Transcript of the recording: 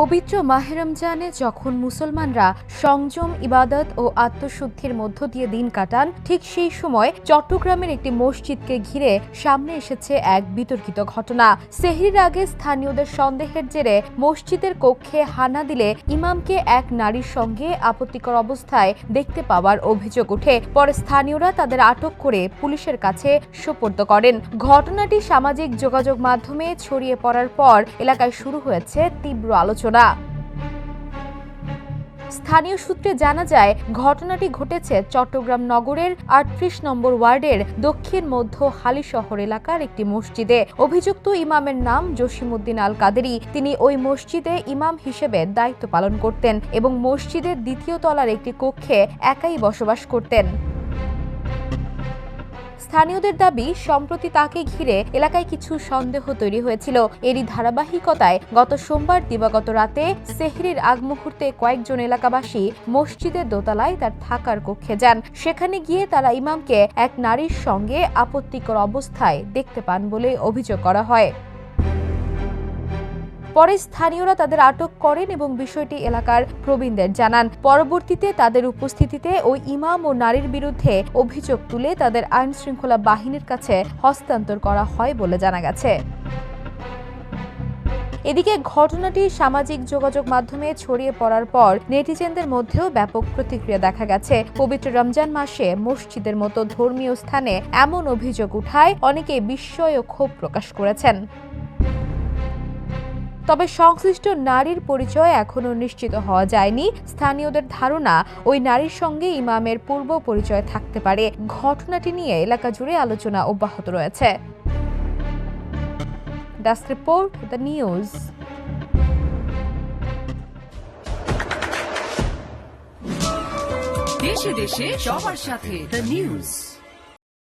পবিত্র মাহে রমজানে যখন মুসলমানরা সংযম, ইবাদত ও আত্মশুদ্ধির মধ্য দিয়ে দিন কাটান, ঠিক সেই সময় চট্টগ্রামের একটি মসজিদকে ঘিরে সামনে এসেছে এক বিতর্কিত ঘটনা। সেহরির আগে স্থানীয়দের সন্দেহের জেরে মসজিদের কক্ষে হানা দিলে ইমামকে এক নারীর সঙ্গে আপত্তিকর অবস্থায় দেখতে পাওয়ার অভিযোগ ওঠে। পরে স্থানীয়রা তাদের আটক করে পুলিশের কাছে সোপর্দ করেন। ঘটনাটি সামাজিক যোগাযোগ মাধ্যমে ছড়িয়ে পড়ার পর এলাকায় শুরু হয়েছে তীব্র আলোচনা। স্থানীয় সূত্রে জানা যায়, ঘটনাটি ঘটেছে চট্টগ্রাম নগরের ৩৮ নম্বর ওয়ার্ডের দক্ষিণ মধ্য হালিশহর এলাকার একটি মসজিদে। অভিযুক্ত ইমামের নাম জসিমউদ্দিন আল কাদেরী। তিনি ওই মসজিদে ইমাম হিসেবে দায়িত্ব পালন করতেন এবং মসজিদের দ্বিতীয় তলার একটি কক্ষে একাই বসবাস করতেন। স্থানীয়দের দাবি, সম্প্রতি তাকে ঘিরে এলাকায় কিছু সন্দেহ তৈরি হয়েছিল। এরই ধারাবাহিকতায় গত সোমবার দিবাগত রাতে সেহরির আগ মুহূর্তে কয়েকজন এলাকাবাসী মসজিদের দোতলায় তার থাকার কক্ষে যান। সেখানে গিয়ে তারা ইমামকে এক নারীর সঙ্গে আপত্তিকর অবস্থায় দেখতে পান বলে অভিযোগ করা হয়। পরে স্থানীয়রা তাদের আটক করেন এবং বিষয়টি এলাকার প্রবীণদের জানান। পরবর্তীতে তাদের উপস্থিতিতে ওই ইমাম ও নারীর বিরুদ্ধে অভিযোগ তুলে তাদের আইন শৃঙ্খলা বাহিনীর কাছে হস্তান্তর করা হয় বলে জানা গেছে। এদিকে ঘটনাটি সামাজিক যোগাযোগ মাধ্যমে ছড়িয়ে পড়ার পর নেটিজেনদের মধ্যেও ব্যাপক প্রতিক্রিয়া দেখা গেছে। পবিত্র রমজান মাসে মসজিদের মতো ধর্মীয় স্থানে এমন অভিযোগ উঠায় অনেকে বিস্ময় ও ক্ষোভ প্রকাশ করেছেন। তবে সংশ্লিষ্ট নারীর পরিচয় এখনও নিশ্চিত হওয়া যায়নি। স্থানীয়দের ধারণা, ওই নারীর সঙ্গে ইমামের পূর্ব পরিচয় থাকতে পারে। ঘটনাটি নিয়ে এলাকা জুড়ে আলোচনা অব্যাহত রয়েছে। Desk report, the news. দেশে দেশে সবার সাথে, দ্য নিউজ।